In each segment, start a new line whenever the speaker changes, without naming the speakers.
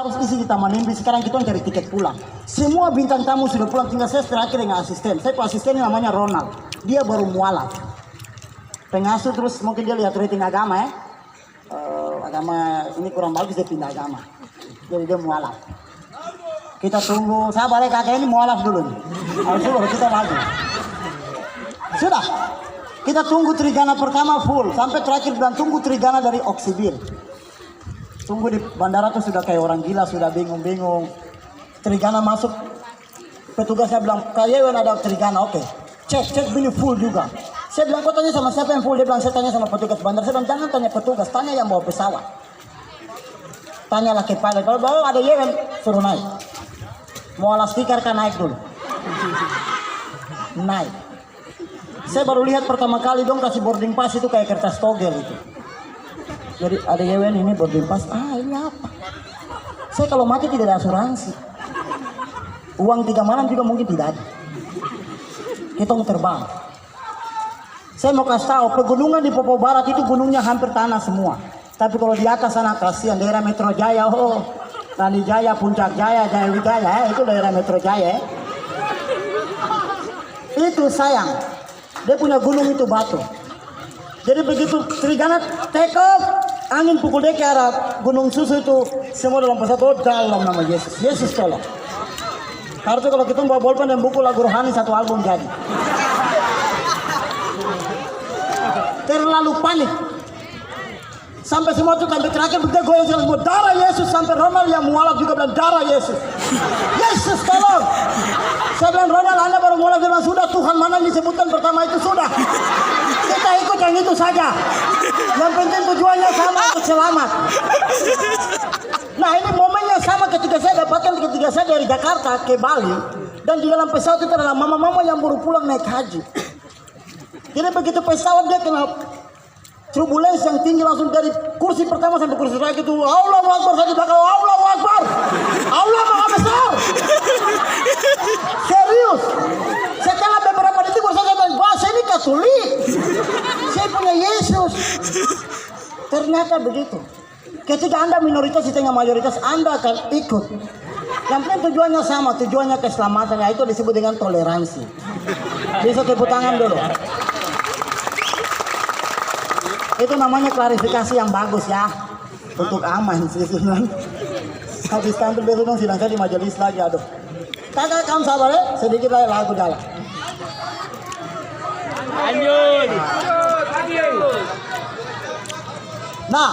harus isi di Taman Mimpi. Sekarang kita cari tiket pulang. Semua bintang tamu sudah pulang, tinggal saya terakhir dengan asisten. Saya asistennya namanya Ronald. Dia baru mualaf. Pengasuh terus mungkin dia lihat rating agama ya. Agama ini kurang bagus, dia pindah agama. Jadi dia mualaf. Kita tunggu, sabar ya kakek ini mualaf dulu nih. Habis itu baru kita lagi. Sudah. Kita tunggu Trigana pertama full. Sampai terakhir bilang tunggu Trigana dari Oksibil. Tunggu di bandara tuh sudah kayak orang gila, sudah bingung-bingung. Trigana masuk, petugasnya bilang, kayaknya ada Trigana, oke. Cek ini full juga. Saya bilang, kau tanya sama siapa yang full? Dia bilang, saya tanya sama petugas bandara. Saya bilang, jangan tanya petugas, tanya yang bawa pesawat. Tanyalah ke pilot, kalau bawa ada Yewen, suruh naik. Mau alas tikar kan naik dulu. Naik. Saya baru lihat pertama kali dong kasih boarding pass itu kayak kertas togel itu. Jadi ada Yewen ini boarding pass, ini apa? Saya kalau mati tidak ada asuransi. Uang 3 malam juga mungkin tidak ada. Kita mau terbang. Saya mau kasih tahu, pegunungan di Papua Barat itu gunungnya hampir tanah semua. Tapi kalau di atas sana kasihan daerah Metro Jaya, Rani Jaya, Puncak Jaya, Jaya Wijaya, itu daerah Metro Jaya. Itu sayang, dia punya gunung itu batu. Jadi begitu Trigana take off, angin pukul dia ke arah Gunung Susu itu, semua dalam pesawat, dalam nama Yesus. Yesus tolong. Harusnya kalau kita bawa bolpen dan buku lagu rohani satu album jadi. Terlalu panik. Sampai semua itu sampai terakhir begitu goyang semua darah Yesus, sampai Ronald yang mualaf juga bilang darah Yesus. Yesus tolong. Saya bilang Ronald, Anda baru mualaf, dia bilang sudah, Tuhan mana yang disebutkan pertama itu sudah. Kita ikut yang itu saja. Yang penting tujuannya sama untuk selamat. Nah ini momennya sama ketika saya dapatkan ketika saya dari Jakarta ke Bali, dan di dalam pesawat itu adalah mama-mama yang baru pulang naik haji. Jadi begitu pesawat dia kena turbulensi yang tinggi, langsung dari kursi pertama sampai kursi terakhir itu Allahu Akbar, saya di belakang Allahu Akbar, Allah Maha Besar. Serius. Setelah beberapa detik saya bilang, bahasa ini Katolik, saya punya Yesus. Ternyata begitu. Ketika Anda minoritas di tengah mayoritas, Anda akan ikut. Yang penting tujuannya sama, tujuannya keselamatannya, itu disebut dengan toleransi. Bisa tepuk tangan dulu. Itu namanya klarifikasi yang bagus ya, untuk aman sih sebenarnya. Habis kantor besok dong sidang saya di majelis lagi, aduh. Kakak kamu sabar ya, sedikit lagi lagu jalan.
Lanjut.
Nah,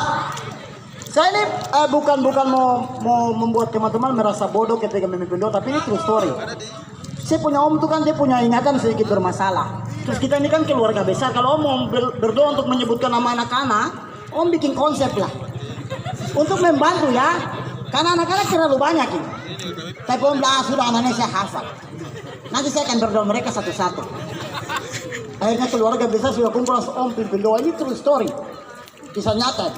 saya ini bukan mau membuat teman-teman merasa bodoh ketika memimpin doa, tapi ini true story. Saya punya om tuh kan dia punya ingatan sedikit bermasalah. Terus kita ini kan keluarga besar. Kalau om mau berdoa untuk menyebutkan nama anak-anak, om bikin konsep lah untuk membantu ya. Karena anak-anak terlalu banyak ini. Tapi om bilang sudah anaknya saya hafal. Nanti saya akan berdoa mereka satu-satu. Akhirnya keluarga besar sudah kumpul, om pimpin doa. Ini true story, kisah nyata.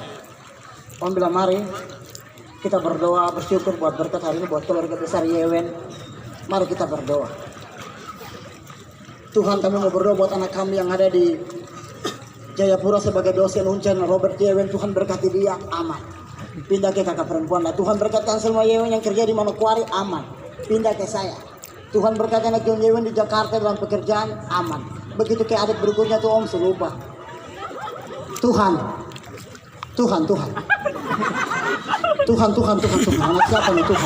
Om bilang mari kita berdoa bersyukur buat berkat hari ini buat keluarga besar Yewen. Mari kita berdoa. Tuhan, kami mau berdoa buat anak kami yang ada di Jayapura sebagai dosen Uncen Robert Yewen. Tuhan berkati dia, aman. Pindah ke kakak perempuan lah. Tuhan berkatkan semua Yewen yang kerja di Manokwari, aman. Pindah ke saya. Tuhan berkati anak Yewen di Jakarta dalam pekerjaan, aman. Begitu ke adik berikutnya tuh om selupa. Tuhan. Anak siapa nih Tuhan?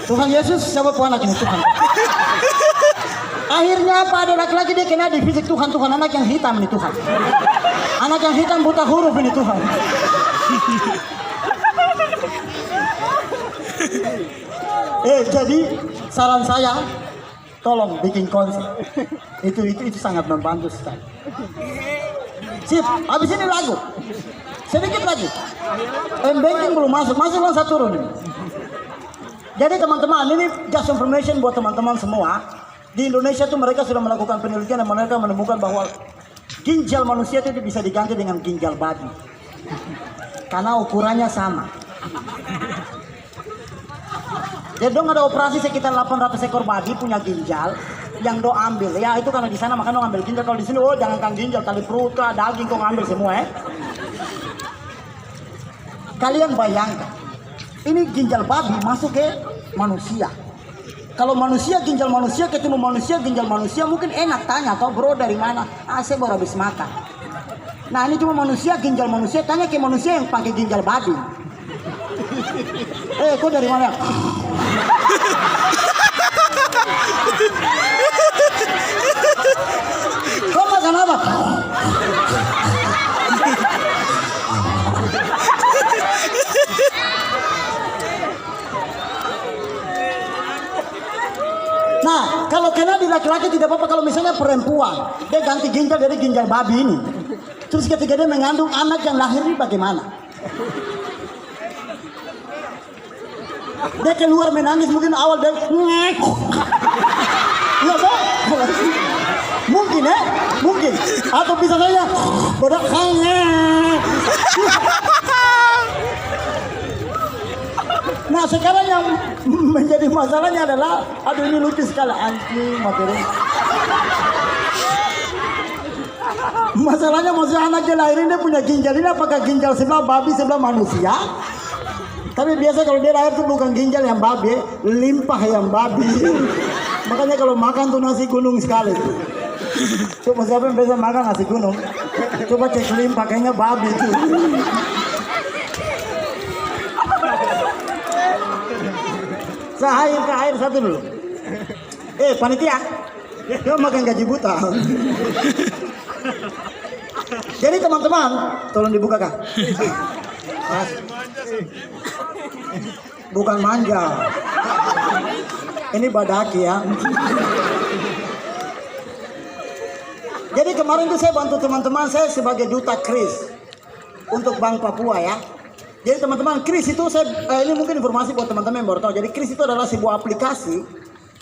Tuhan Yesus, siapa anak ini Tuhan? Akhirnya apa, ada laki-laki dia kena di fisik Tuhan, anak yang hitam nih Tuhan. Anak yang hitam buta huruf ini Tuhan. Jadi saran saya, tolong bikin konsep. Itu sangat membantu sekali. Sip, habis ini lagu. Sedikit lagi. Banking belum masuk langsung turun ini. Jadi teman-teman, ini just information buat teman-teman semua. Di Indonesia tuh mereka sudah melakukan penelitian dan mereka menemukan bahwa ginjal manusia itu bisa diganti dengan ginjal babi. Karena ukurannya sama. Jadi dong ada operasi sekitar 800 ekor babi punya ginjal yang do ambil. Ya itu karena di sana makanya ambil ginjal. Kalau di sini jangan kan ginjal, tali perut, daging kau ambil semua Kalian bayangkan, ini ginjal babi masuk ke manusia. Kalau manusia ginjal manusia ketemu manusia ginjal manusia mungkin enak tanya, kau bro dari mana? Saya baru habis makan. Nah ini cuma manusia ginjal manusia, tanya ke manusia yang pakai ginjal babi. Kau dari mana? Kau makan apa? Nah, kalau kena di laki-laki tidak apa-apa. Kalau misalnya perempuan, dia ganti ginjal dari ginjal babi ini. Terus ketika dia mengandung anak yang lahir ini bagaimana? Dia keluar menangis mungkin awal dia ngek. Iya, mungkin mungkin. Atau bisa saja bodoh ngek. Nah sekarang yang menjadi masalahnya adalah, aduh ini lucu sekali anjing materi. Masalahnya maksudnya anak dia lahirin dia punya ginjal ini apakah ginjal sebelah babi sebelah manusia? Tapi biasa kalau dia lahir tuh bukan ginjal yang babi, limpah yang babi. Makanya kalau makan tuh nasi gunung sekali. Coba siapa yang biasa makan nasi gunung? Coba cek limpah kayaknya babi tuh. Air ke air satu dulu. Panitia, dia makan gaji buta. Jadi teman-teman, tolong dibuka kak. Bukan manja. Ini badaki ya. Jadi kemarin tuh saya bantu teman-teman saya sebagai duta KRIS untuk Bank Papua ya. Jadi teman-teman, KRIS itu ini mungkin informasi buat teman-teman yang baru tahu. Jadi KRIS itu adalah sebuah aplikasi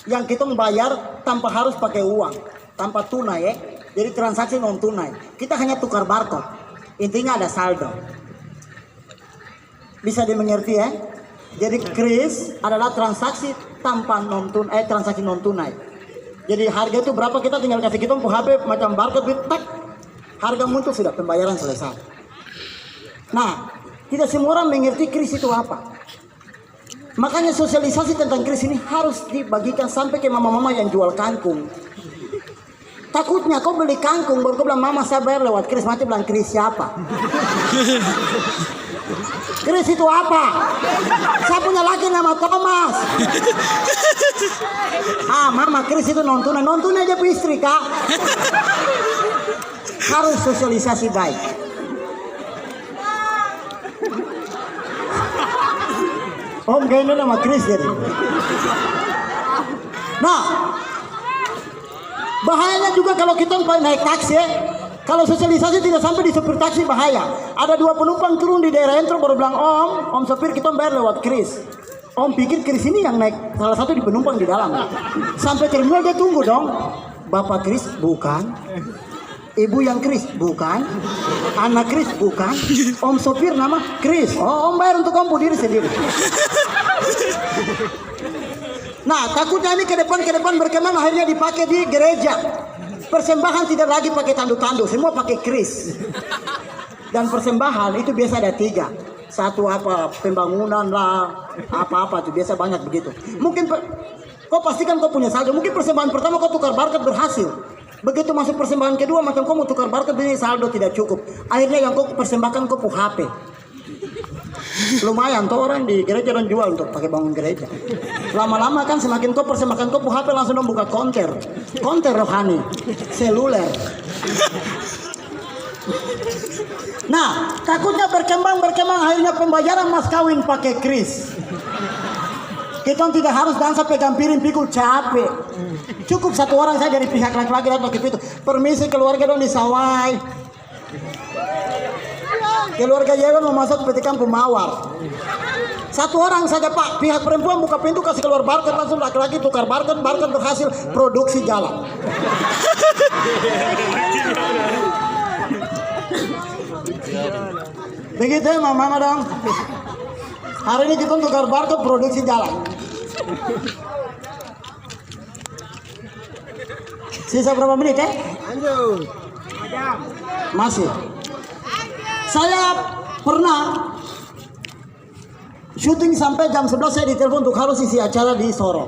yang kita membayar tanpa harus pakai uang, tanpa tunai ya. Jadi transaksi non tunai. Kita hanya tukar barcode. Intinya ada saldo. Bisa dimengerti ya? Jadi KRIS adalah transaksi tanpa transaksi non tunai. Jadi harga itu berapa kita tinggal kasih kita HP macam barcode, tak harga muncul sudah pembayaran selesai. Nah. Tidak semua orang mengerti KRIS itu apa. Makanya sosialisasi tentang KRIS ini harus dibagikan sampai ke mama-mama yang jual kangkung. Takutnya kau beli kangkung baru kau bilang mama saya bayar lewat KRIS, mati bilang KRIS siapa? KRIS itu apa? Saya punya laki nama Thomas. Mama KRIS itu non tunai aja pu istri kak. Harus sosialisasi baik. Om kayaknya nama KRIS jadi. Nah, bahayanya juga kalau kita naik taksi ya. Kalau sosialisasi tidak sampai di sopir taksi bahaya. Ada 2 penumpang turun di daerah entro baru bilang om sopir kita bayar lewat KRIS. Om pikir KRIS ini yang naik salah satu di penumpang di dalam. Sampai terminal dia tunggu dong. Bapak KRIS bukan. Ibu yang KRIS bukan, anak KRIS bukan, om sopir nama KRIS. Om bayar untuk om diri sendiri. Nah takutnya ini ke depan berkembang akhirnya dipakai di gereja. Persembahan tidak lagi pakai tandu-tandu, semua pakai KRIS. Dan persembahan itu biasa ada 3. Satu apa pembangunan lah, apa-apa tuh biasa banyak begitu. Mungkin kau pastikan kau punya saldo. Mungkin persembahan pertama kau tukar barcode berhasil. Begitu masuk persembahan kedua macam kau mau tukar barcode ini saldo tidak cukup. Akhirnya yang kau persembahkan kau HP. Lumayan tuh orang di gereja dan jual untuk pakai bangun gereja. Lama-lama kan semakin kau persembahkan kau HP langsung dong buka konter rohani, seluler. Nah takutnya berkembang akhirnya pembayaran mas kawin pakai KRIS. Kita tidak harus dansa pegang piring pikul capek. Cukup 1 orang saja dari pihak laki-laki atau ke itu. Permisi keluarga dong di sawai. Keluarga Yewa mau masuk peti kampung Mawar. 1 orang saja pak. Pihak perempuan buka pintu kasih keluar barcode langsung laki-laki tukar barcode berhasil produksi jalan. Begitu ya mama dong. Hari ini kita tukar barcode produksi jalan. Sisa berapa menit ya? Masih. Saya pernah Syuting sampai jam 11 saya ditelepon untuk harus isi acara di Sorong.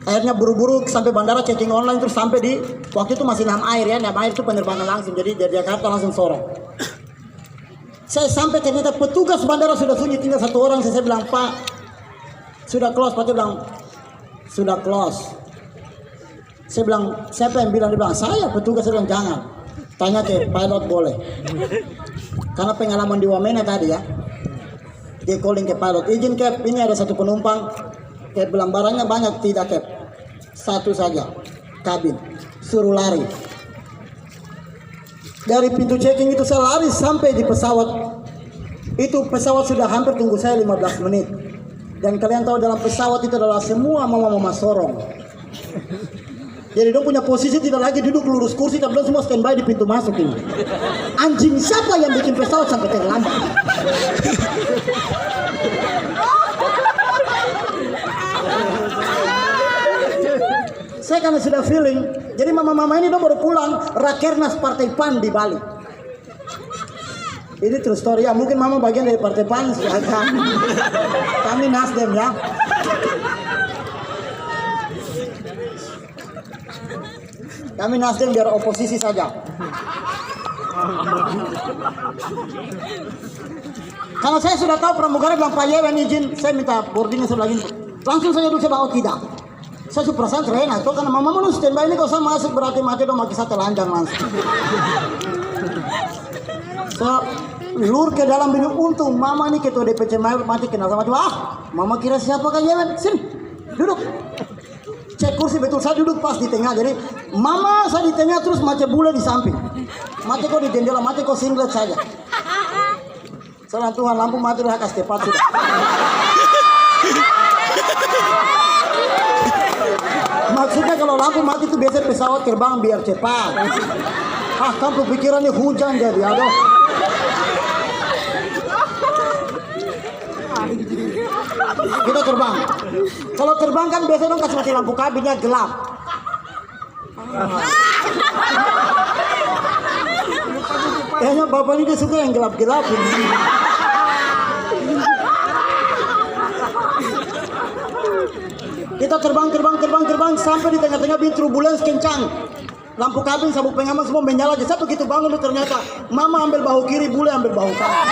Akhirnya buru-buru sampai bandara, checking online, terus sampai di waktu itu masih Nam Air ya. Nam Air itu penerbangan langsung, jadi dari Jakarta langsung Sorong. Saya sampai ternyata petugas bandara sudah sunyi, tinggal satu orang. Saya bilang, Pak, sudah close. Pak bilang, sudah close. Saya bilang, siapa yang bilang? Dia bilang, saya. Petugas. Saya bilang, jangan. Tanya ke pilot boleh. Karena pengalaman di Wamena tadi ya. Dia calling ke pilot, izin Cap, ini ada satu penumpang. Cap bilang, barangnya banyak. Tidak Cap, satu saja kabin. Suruh lari. Dari pintu checking itu saya lari sampai di pesawat. Itu pesawat sudah hampir tunggu saya 15 menit. Dan kalian tahu dalam pesawat itu adalah semua mama-mama Sorong. Jadi dong punya posisi tidak lagi duduk lurus kursi, tapi dong semua standby di pintu masuk ini. Anjing siapa yang bikin pesawat sampai terlambat? Saya karena sudah feeling, jadi mama-mama ini dong baru pulang Rakernas Partai PAN di Bali. Ini true story ya, mungkin mama bagian dari Partai PAN, silakan. Kami Nasdem ya. Kami Nasdem biar oposisi saja. Karena saya sudah tahu pramugari bilang, Pak Yewen izin, saya minta boardingnya sebelah ini. Langsung saya duduk, saya bilang, oh tidak. Saya super perasaan keren atau karena mama mau standby ini kalau saya masuk berarti mati dong, maki saya telanjang langsung. So, lur ke dalam bilik, untung mama nih ketua DPC Mayor mati kenal sama dia. Mama kira siapa kan Yewen? Sini, duduk. Cek kursi betul, saya duduk pas di tengah. Jadi mama saya di tengah, terus mati bule di samping. Mati kok di jendela, mati kok singlet saja. Salam Tuhan, lampu mati udah kasih tepat sudah. Maksudnya kalau lampu mati itu biasa pesawat terbang biar cepat. Kamu pikirannya hujan jadi, aduh. Kita terbang. Kalau terbang kan biasa dong kasih mati lampu kabinnya gelap. Kayaknya bapak ini dia suka yang gelap-gelap. Kita terbang sampai di tengah-tengah bin turbulence kencang. Lampu kabin sabuk pengaman semua menyala aja. Saya begitu bangun itu ternyata mama ambil bahu kiri, bule ambil bahu kanan.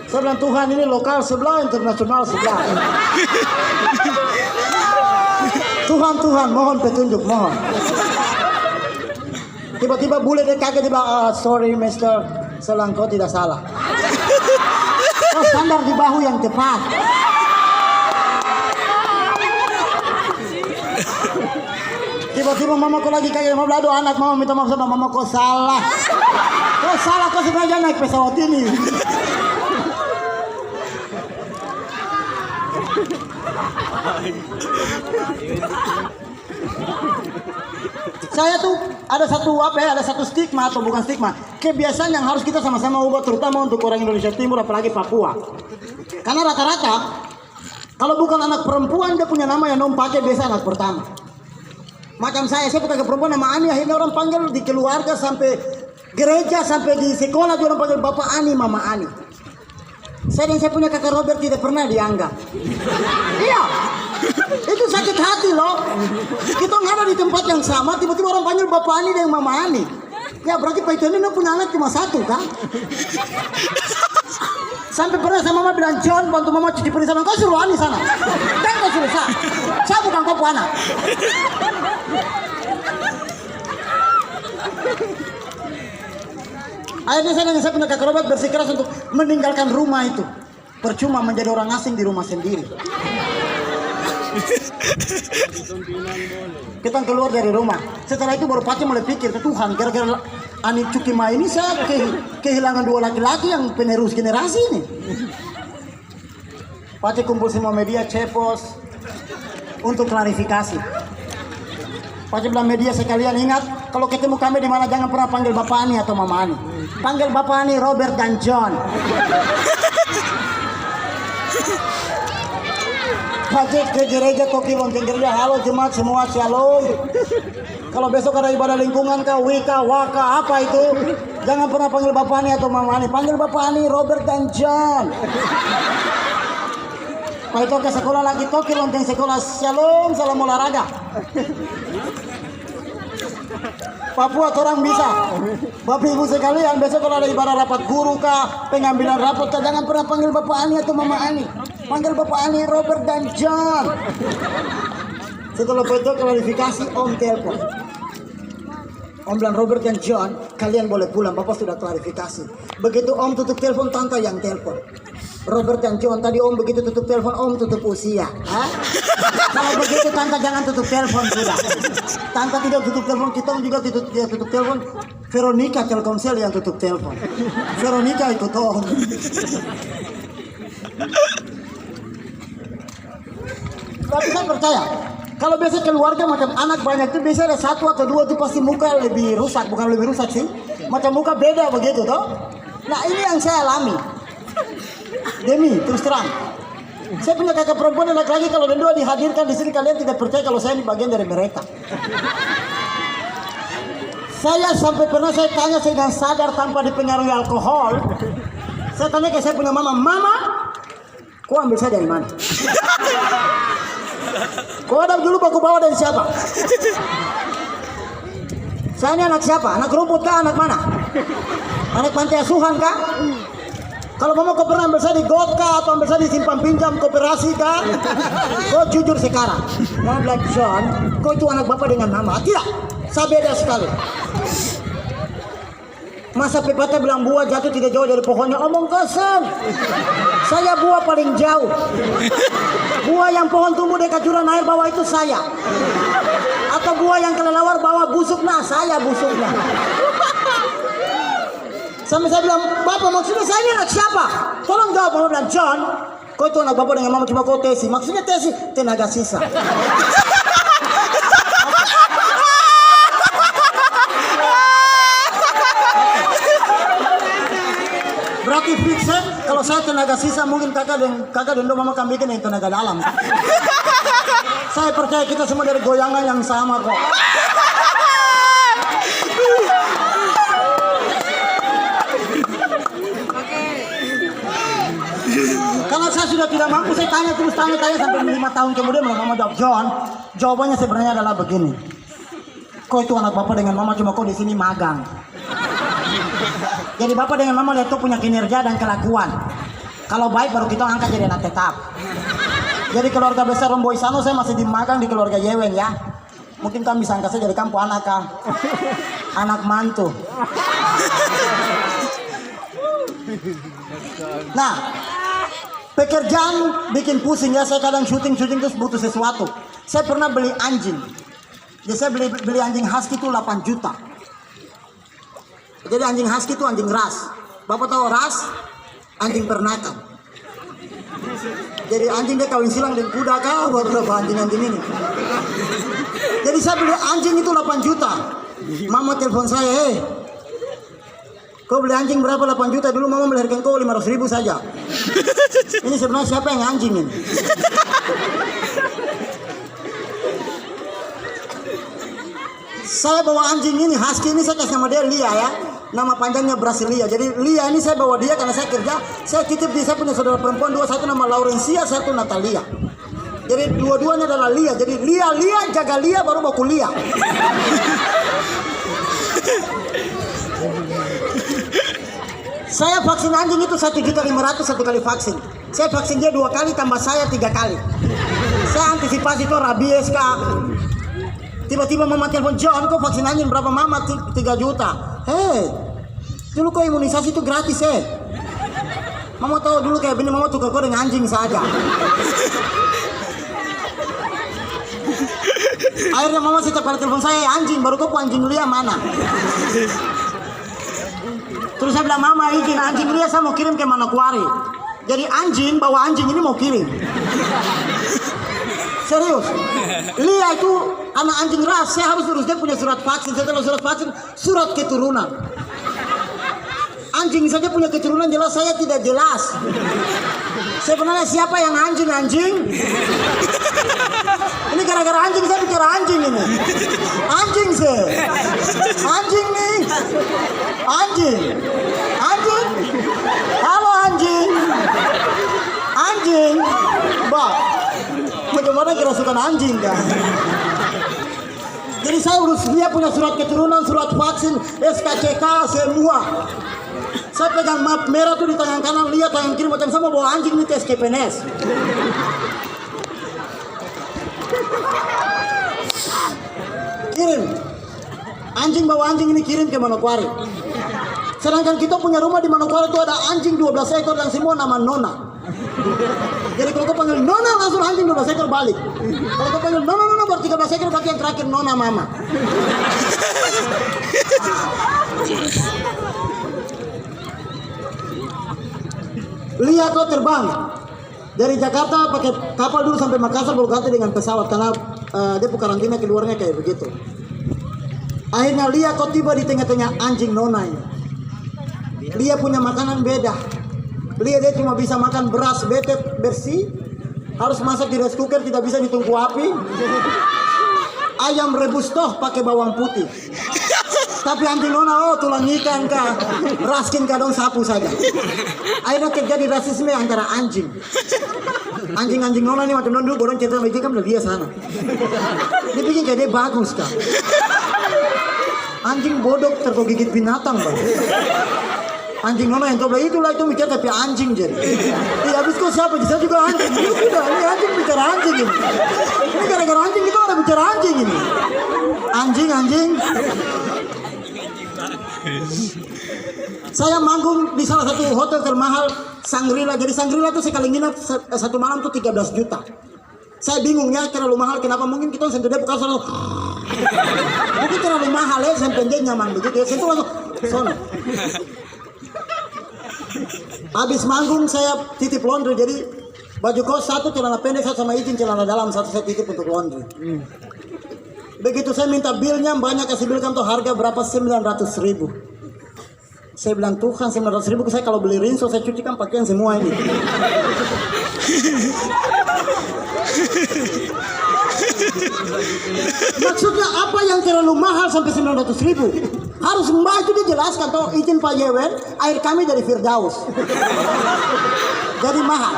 Saya bilang Tuhan ini lokal sebelah, internasional sebelah. Tuhan mohon petunjuk, mohon. Tiba-tiba bule dia kaget, dia bilang, sorry mister, selangkau tidak salah. Oh, standar di bahu yang tepat. Tiba-tiba mama kok lagi kayak mau aduh anak mama minta maaf sama mama, kok salah. Kok salah, kok sengaja naik pesawat ini. Saya tuh ada satu stigma atau bukan stigma, kebiasaan yang harus kita sama-sama ubah, terutama untuk orang Indonesia Timur apalagi Papua. Karena rata-rata kalau bukan anak perempuan dia punya nama yang nom pakai biasa anak pertama. Macam saya bukan ke perempuan nama Ani, akhirnya orang panggil di keluarga sampai gereja sampai di sekolah juga orang panggil Bapak Ani, Mama Ani. Saya punya kakak Robert tidak pernah dianggap. Iya, itu sakit hati loh. Kita nggak ada di tempat yang sama, tiba-tiba orang panggil Bapak Ani dan Mama Ani. Ya berarti Pak Itu ini punya anak cuma satu kan? Sampai pernah sama mama bilang, John bantu mama cuci piring sana. Kau suruh Ani sana. Dan kau suruh saya bukan kau anak. Akhirnya saya punya kakak Robert bersikeras untuk meninggalkan rumah itu. Percuma menjadi orang asing di rumah sendiri. Kita keluar dari rumah. Setelah itu baru Pace mulai pikir, Tuhan gara-gara Ani Cukima ini saya kehilangan dua laki-laki yang penerus generasi ini. Pace kumpul semua media, Cepos untuk klarifikasi. Pace bilang media sekalian ingat, kalau ketemu kami di mana jangan pernah panggil Bapak Ani atau Mama Ani. Panggil Bapak Ani, Robert dan John. Hajat ke gereja Toki Lonceng Gereja. Halo jemaat semua, shalom. Kalau besok ada ibadah lingkungan kah, wika, waka, apa itu, jangan pernah panggil Bapak Ani atau Mama Ani. Panggil Bapak Ani, Robert dan John. Pak itu ke sekolah lagi Toki Lonceng sekolah, shalom, salam olahraga. Papua orang bisa. Bapak ibu sekalian, besok kalau ada ibadah rapat guru kah, pengambilan rapat kah, jangan pernah panggil Bapak Ani atau Mama Ani. Panggil Bapak Ani, Robert dan John. Setelah itu klarifikasi, Om telepon. Om bilang Robert dan John, kalian boleh pulang, Bapak sudah klarifikasi. Begitu Om tutup telepon, Tante yang telepon. Robert dan John, tadi Om begitu tutup telepon, Om tutup usia. Hah? Kalau begitu Tante jangan tutup telepon sudah. Tante tidak tutup telepon, kita juga tidak tutup telepon. Veronica Telkomsel yang tutup telepon. Veronica ikut Om. Tapi saya percaya, kalau biasa keluarga macam anak banyak itu biasa ada satu atau dua itu pasti muka lebih rusak, bukan lebih rusak sih, macam muka beda begitu toh. Nah ini yang saya alami. Demi terus terang, saya punya kakak perempuan dan laki-laki, kalau berdua dihadirkan di sini kalian tidak percaya kalau saya ini bagian dari mereka. Saya sampai pernah saya tanya, saya dengan sadar tanpa dipengaruhi alkohol, saya tanya ke saya punya mama, Mama, kau ambil saya dari mana? Kau ada dulu aku bawa dari siapa? Saya ini anak siapa? Anak rumput kah? Anak mana? Anak pantai asuhan kah? Kalau mama kau pernah ambil saya di GOT kah? Atau ambil saya di simpan pinjam koperasi kah? Kau jujur sekarang. Mama bilang, John, kau itu anak bapak dengan mama. Tidak, saya beda sekali. Masa pepatah bilang buah jatuh tidak jauh dari pohonnya, omong kosong. Saya buah paling jauh. Buah yang pohon tumbuh dekat jurang air bawah itu saya. Atau buah yang kelelawar bawah busuk, nah saya busuknya. Sampai saya bilang, Bapak maksudnya saya ini anak siapa? Tolong jawab. Mama bilang, John, kau itu anak bapak dengan mama cuma kau tesi. Maksudnya tesi, tenaga sisa. Berarti fix kalau saya tenaga sisa, mungkin kakak dan mama kan bikin yang tenaga dalam. Saya percaya kita semua dari goyangan yang sama kok. Kalau saya sudah tidak mampu, saya tanya sampai 5 tahun kemudian mama jawab, John, jawabannya sebenarnya adalah begini. Kau itu anak bapak dengan mama, cuma kau di sini magang. Jadi bapak dengan mama lihat tuh punya kinerja dan kelakuan. Kalau baik baru kita angkat jadi anak tetap. Jadi keluarga besar Rombo Isano saya masih dimagang di keluarga Yewen ya. Mungkin kamu bisa angkat saya jadi kampung anak kah? Anak mantu. Nah, pekerjaan bikin pusing ya. Saya kadang syuting terus butuh sesuatu. Saya pernah beli anjing. Jadi saya beli anjing husky itu 8 juta. Jadi anjing husky itu anjing ras. Bapak tahu ras? Anjing pernakan. Jadi anjing dia kawin silang dengan kuda kah? Buat berapa anjing-anjing ini? Jadi saya beli anjing itu 8 juta. Mama telepon saya, kau beli anjing berapa 8 juta? Dulu mama melahirkan kau 500.000 saja. Ini sebenarnya siapa yang anjing ini? Saya bawa anjing ini, husky ini saya kasih nama dia Lia ya. Nama panjangnya Brasilia. Jadi Lia ini saya bawa dia karena saya kerja. Saya titip di saya punya saudara perempuan dua, satu nama Laurencia, satu Natalia. Jadi dua-duanya adalah Lia. Jadi Lia jaga Lia baru mau kuliah. Saya vaksin anjing itu 1.500.000 satu kali vaksin. Saya vaksin dia 2 kali tambah saya 3 kali. Saya antisipasi itu rabies kak. Tiba-tiba mama telepon, John, kau vaksin anjing berapa? Mama 3 juta. Dulu kau imunisasi itu gratis Mama tahu dulu kayak begini, mama tukar kau dengan anjing saja. Akhirnya mama setiap kali telepon saya, anjing, baru kau anjing Lia mana? Terus saya bilang, Mama izin anjing Lia saya mau kirim ke Manokwari. Jadi anjing, bawa anjing ini mau kirim. Serius. Lia itu anak anjing ras, saya harus urus dia punya surat vaksin. Setelah surat vaksin, surat keturunan. Anjing saja punya keturunan jelas, saya tidak jelas. Sebenarnya siapa yang anjing? Ini gara-gara anjing saya bicara anjing ini. Anjing sih. Anjing nih. Anjing. Anjing. Halo anjing. Anjing. Mbak. Bagaimana kerasukan anjing kan? Jadi saya urus dia punya surat keturunan, surat vaksin, SKCK semua. Saya pegang map merah tuh di tangan kanan, lihat tangan kiri macam sama bawa anjing nih tes KPNS. Kirim. Anjing bawa anjing ini kirim ke Manokwari. Sedangkan kita punya rumah di Manokwari itu ada anjing 12 ekor dan semua nama Nona. Jadi kalau kau panggil Nona langsung anjing 12 ekor balik. Kalau kau panggil Nona baru 13 ekor berarti yang terakhir Nona Mama. Lihat kau terbang dari Jakarta pakai kapal dulu sampai Makassar baru ganti dengan pesawat karena dia karantina keluarnya kayak begitu. Akhirnya Lia kau tiba di tengah-tengah anjing Nona ini. Lia punya makanan beda. Lia dia cuma bisa makan beras betet bersih, harus masak di rice cooker, tidak bisa di tungku api. Ayam rebus toh pakai bawang putih. Tapi anjing Nona tulang ikan kah, raskin kah dong sapu saja. Akhirnya terjadi rasisme antara anjing. Anjing Nona ini macam dulu borong cerita lagi kan dia sana. Dia bikin kayak dia bagus kah. Anjing bodoh tergigit binatang bang. Anjing Nona yang coba itulah itu mikir tapi anjing jadi. Habis kok siapa? Saya juga anjing. Sudah, ini anjing bicara anjing ini. Ini gara-gara anjing kita orang bicara anjing ini. Anjing. Saya manggung di salah satu hotel termahal Shangri-La. Jadi Shangri-La itu sekali nginap satu malam tuh 13 juta. Saya bingung ya terlalu mahal. Kenapa mungkin kita sentuh dia bukan selalu. Mungkin terlalu mahal ya sampai dia nyaman begitu ya. Sentuh langsung sono. Habis manggung saya titip laundry, jadi baju kos satu, celana pendek satu sama izin celana dalam satu saya titip untuk laundry. Begitu saya minta bilnya, banyak kasih bil kan tuh harga berapa 900.000. Saya bilang Tuhan 900.000 saya kalau beli rinso saya cucikan pakaian semua ini. Maksudnya apa yang terlalu mahal sampai 900.000? Harus mbak itu dia jelaskan toh izin Pak Yewen air kami dari Firdaus. Jadi mahal.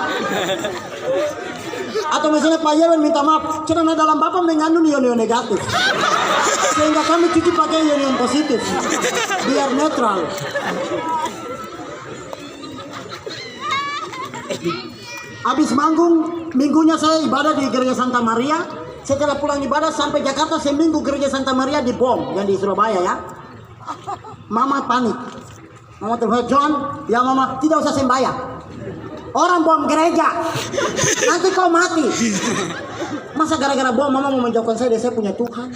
Atau misalnya Pak Yewen minta maaf karena dalam Bapak mengandung ion-ion negatif. Sehingga kami cuci pakai ion-ion positif. Biar netral. Habis manggung, minggunya saya ibadah di Gereja Santa Maria. Setelah pulang ibadah sampai Jakarta seminggu Gereja Santa Maria dibom yang di Surabaya ya. Mama panik. Mama telepon John, ya mama tidak usah sembahyang. Orang bom gereja, nanti kau mati. Masa gara-gara bom mama mau menjauhkan saya dari saya punya Tuhan?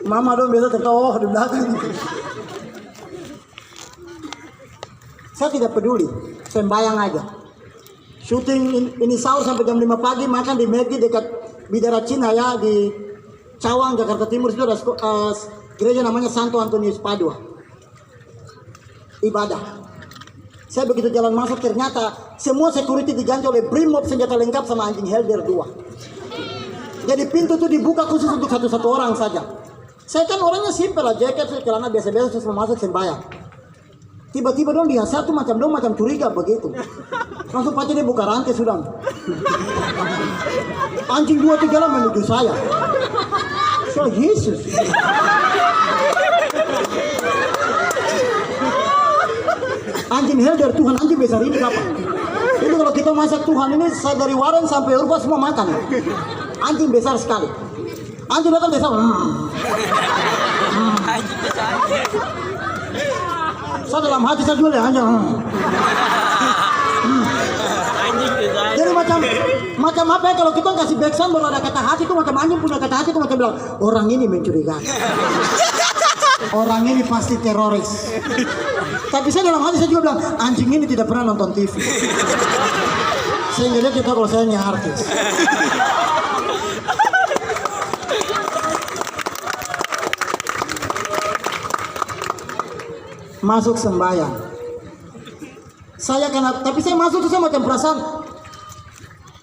Mama dong biasa tertawa di belakang. Saya tidak peduli, sembahyang aja. Syuting ini sahur sampai jam 5 pagi, makan di Megi dekat Bidara Cina ya di Cawang, Jakarta Timur. Itu ada gereja namanya Santo Antonius Padua. Ibadah. Saya begitu jalan masuk ternyata semua security diganti oleh Brimob senjata lengkap sama anjing Helder 2. Jadi pintu itu dibuka khusus untuk satu-satu orang saja. Saya kan orangnya simpel lah, jaket, celana biasa-biasa terus masuk sembahyang. Tiba-tiba dong dia satu macam curiga begitu. Langsung pasti dia buka rantai sudah. Anjing 2-3 menuju saya. So Yesus. Anjing Helder Tuhan anjing besar ini kapan? Itu kalau kita masak Tuhan ini saya dari Waren sampai Urba semua makan. Anjing besar sekali. Anjing datang besar. Anjing besar. Saya dalam hati saya jual ya anjing. Jadi macam apa ya kalau kita kasih backsound baru ada kata hati itu macam anjing punya kata hati itu macam bilang orang ini mencurigakan. Orang ini pasti teroris. Tapi saya dalam hati saya juga bilang anjing ini tidak pernah nonton TV. Sehingga dia kita kalau saya ini artis. Masuk sembahyang. Saya karena, tapi saya masuk tuh saya macam perasaan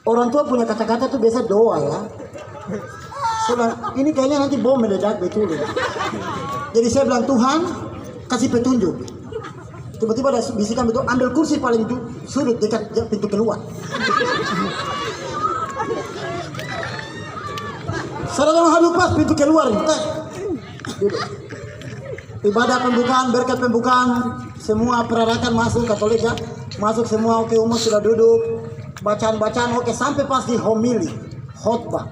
orang tua punya kata-kata tuh biasa doa ya. Saya bilang, ini kayaknya nanti bom meledak betul. Jadi saya bilang, Tuhan kasih petunjuk. Tiba-tiba ada bisikan betul, ambil kursi paling sudut dekat pintu keluar. Saya bilang, hadap pas pintu keluar. Duduk. Ibadah pembukaan, berkat pembukaan, semua perarakan masuk, Katolik ya, masuk semua, oke, umat sudah duduk, bacaan-bacaan, oke, sampai pas di homili, khotbah.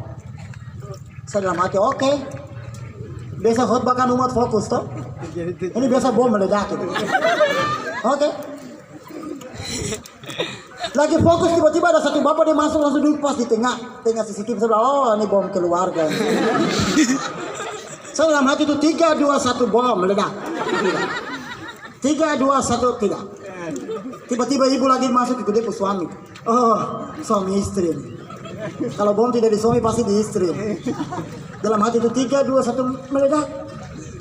Saya dalam hati, oke, biasa khotbah kan umat fokus toh, ini biasa bom meledak gitu. Oke, lagi fokus tiba-tiba ada satu bapak dia masuk langsung duduk pas di tengah CCTV. Saya bilang, oh ini bom keluarga. Saya dalam hati itu 3, 2, 1 bom meledak. 3, 2, 1 tidak. Tiba-tiba ibu lagi masuk ikut dia suami. Oh, suami istri. Kalau bom tidak di suami pasti di istri. Dalam hati itu 3, 2, 1 meledak.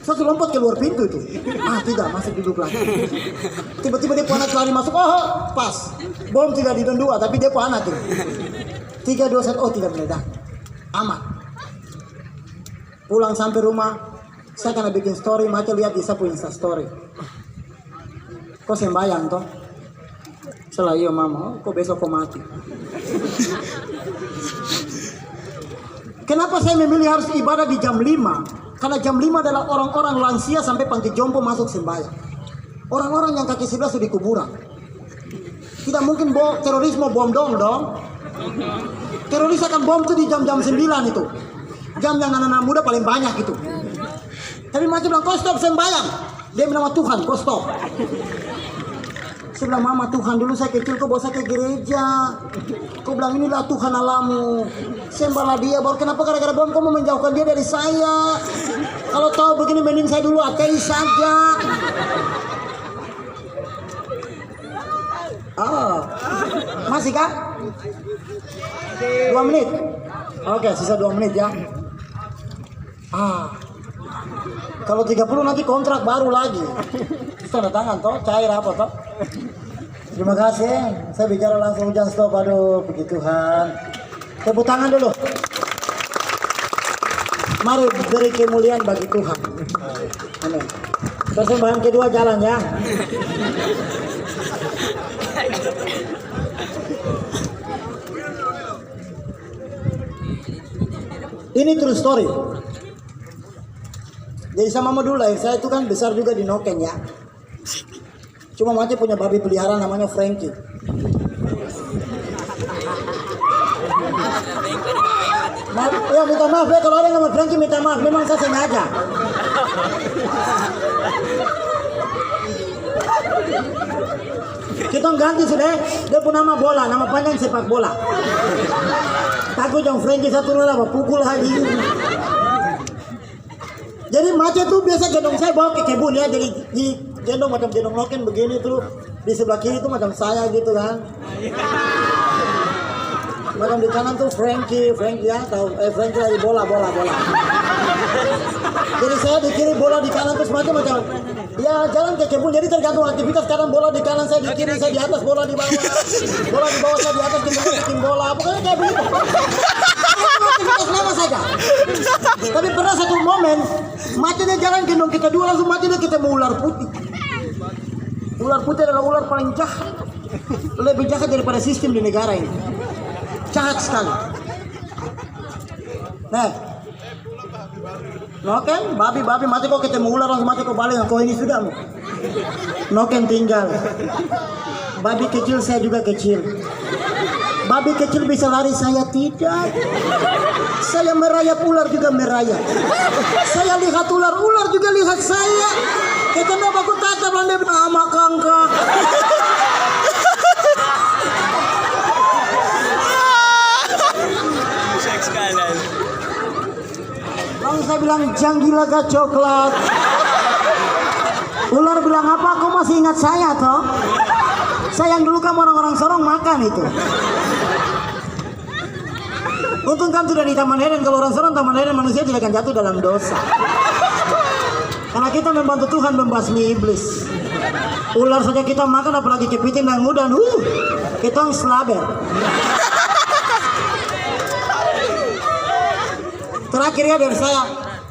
Satu lompat keluar pintu itu. Ah tidak, masuk duduk lagi. Tiba-tiba dia anak lari masuk. Oh pas. Bom tidak di dua tapi dia anak itu. 3, 2, 1. Oh tidak meledak. Aman. Pulang sampai rumah, saya karena bikin story, macam lihat di sapu Insta story. Kok sembayang toh? Setelah iya mama, kok besok kok mati? Kenapa saya memilih harus ibadah di jam 5? Karena jam 5 adalah orang-orang lansia sampai panti jompo masuk sembahyang. Orang-orang yang kaki sebelah sudah di kuburan. Tidak mungkin terorisme bom dong. Teroris akan bom tuh di jam-jam 9 itu. Jam yang anak-anak muda paling banyak itu. Tapi macam bilang, kau stop sembahyang. Dia bilang, Tuhan, kau stop. Saya bilang, mama Tuhan dulu saya kecil kau bawa saya ke gereja. Kau bilang inilah Tuhan alamu. Sembahlah dia. Baru kenapa gara-gara bom kau mau menjauhkan dia dari saya? Kalau tahu begini mending saya dulu ateis saja. Oh, masih kah? 2 menit. Oke, sisa 2 menit ya. Kalau 30 nanti kontrak baru lagi. Tanda tangan toh, cair apa toh? Terima kasih. Saya bicara langsung hujan stop. Aduh, puji Tuhan. Tepuk tangan dulu. Mari beri kemuliaan bagi Tuhan. Amin. Persembahan kedua jalan ya. Ini true story. Jadi sama mama dulu lah, saya itu kan besar juga di Noken ya. Cuma macam punya babi peliharaan namanya Frankie. Ya minta maaf ya kalau ada nama Frankie, minta maaf, memang saya sengaja. Kita ganti sudah, dia punya nama bola, nama panjang sepak bola. Takut yang Frankie satu lah, pukul lagi. Jadi macam itu biasa gendong saya bawa ke kebun ya, jadi di gendong macam gendong Noken begini tuh, di sebelah kiri itu macam saya gitu kan. Macam di kanan tuh Frankie ya, tahu Frankie lagi bola. Jadi saya di kiri, bola di kanan, terus macam ya jalan ke kebun. Jadi tergantung aktivitas, kadang bola di kanan saya di kiri, saya di atas, bola di bawah, bola di bawah saya di atas, bikin bola, pokoknya kayak begitu. Aktivitas lama saja. Tapi pernah satu momen macamnya jalan gendong kita dua, langsung macamnya ketemu ular putih. Ular putih adalah ular paling jahat, lebih jahat daripada sistem di negara ini. Jahat sekali. Nah, Noken, babi mati kok ketemu ular langsung mati kok balik. Kok ini sudah Noken tinggal. Babi kecil, saya juga kecil. Babi kecil bisa lari, saya tidak. Saya merayap, ular juga merayap. Saya lihat ular juga lihat saya. Kenapa aku tatap landai nama kangka? Lalu saya bilang, janggilaga coklat. Ular bilang, apa kau masih ingat saya toh? Saya yang dulu kamu orang-orang Sorong makan itu. Untung kamu sudah di Taman Eden. Kalau orang Sorong Taman Eden, manusia tidak akan jatuh dalam dosa. Karena kita membantu Tuhan membasmi iblis. Ular saja kita makan, apalagi kepiting dan udang. Kita slaber. Terakhir ya dari saya,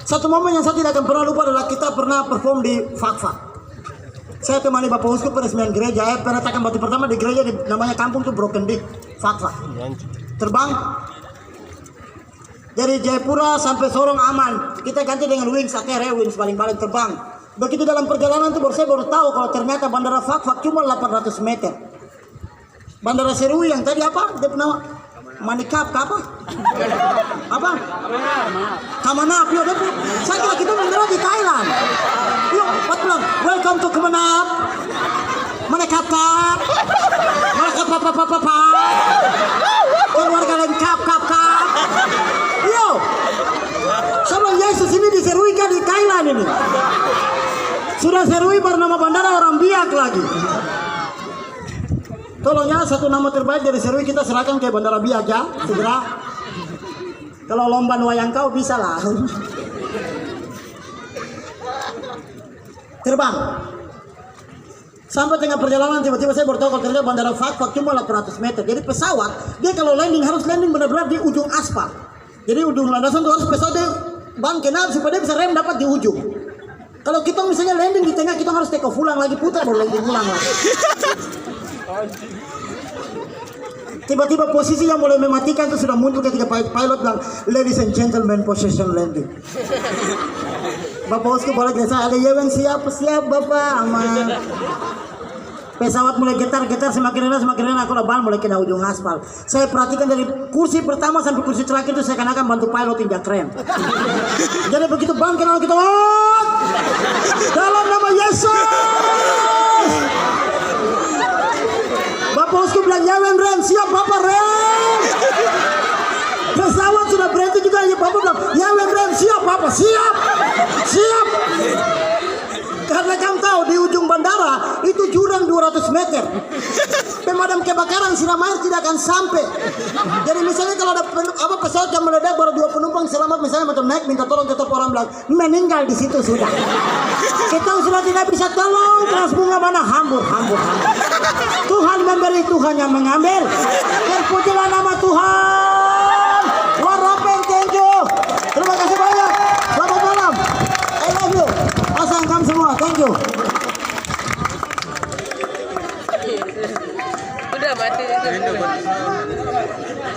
satu momen yang saya tidak akan pernah lupa adalah kita pernah perform di Fakfak. Saya temani Bapak Uskup peresmian gereja, penetakan batu pertama di gereja di namanya kampung tuh Broken Dick, Fakfak. Terbang dari Jayapura sampai Sorong aman. Kita ganti dengan wings ATR, wings paling-paling terbang. Begitu dalam perjalanan tuh saya baru tahu kalau ternyata bandara Fakfak cuma 800 meter. Bandara Serui yang tadi apa? Dia nama Manikap apa? Apa? Kamanap. Yo, saya kira kita beneran di Thailand. Yuk, pulang. Welcome to Kamanap. Manikap. Manikap apa? Keluarga lengkap kap. Yo. Sama Yesus ini diserui kan di Thailand ini. Sudah serui bernama bandara orang Biak lagi. Tolongnya satu nama terbaik dari Serui kita serahkan ke Bandara Biak ya, segera. Kalau lomba wayang kau bisa lah. Terbang. Sampai tengah perjalanan tiba-tiba saya baru tahu kalau ternyata Bandara Fakfak cuma 800 meter. Jadi pesawat dia kalau landing harus landing benar-benar di ujung aspal. Jadi ujung landasan itu harus pesawat dia ban kenal supaya dia bisa rem dapat di ujung. Kalau kita misalnya landing di tengah kita harus take off ulang lagi putar baru landing ulang lagi. Tiba-tiba posisi yang mulai mematikan itu sudah muncul ketika pilot bilang, ladies and gentlemen, position landing. Bapak Uskup balik ke saya, ada Yewen siap Bapak, aman. Pesawat mulai getar semakin rendah aku lebar mulai kena ujung aspal. Saya perhatikan dari kursi pertama sampai kursi terakhir itu saya akan bantu pilot injak rem. Jadi begitu bang kenal kita, dalam nama Yesus. Bapak Uskup bilang Yewen rem siap Bapak rem. Pesawat sudah berhenti juga ya Bapak bilang Yewen rem siap Bapak siap. Karena kamu tahu di ujung bandara itu jurang 200 meter. Pemadam kebakaran sinar air tidak akan sampai. Jadi misalnya kalau ada pesawat yang meledak baru 2 penumpang selamat misalnya macam naik minta tolong tetap orang bilang meninggal di situ sudah. Kita sudah tidak bisa tolong keras bunga mana hambur. Tuhan memberi Tuhan yang mengambil. Terpujilah nama Tuhan. Warapen thank you. Terima kasih banyak. Selamat malam. I love you. Pasang kamu semua. Thank you.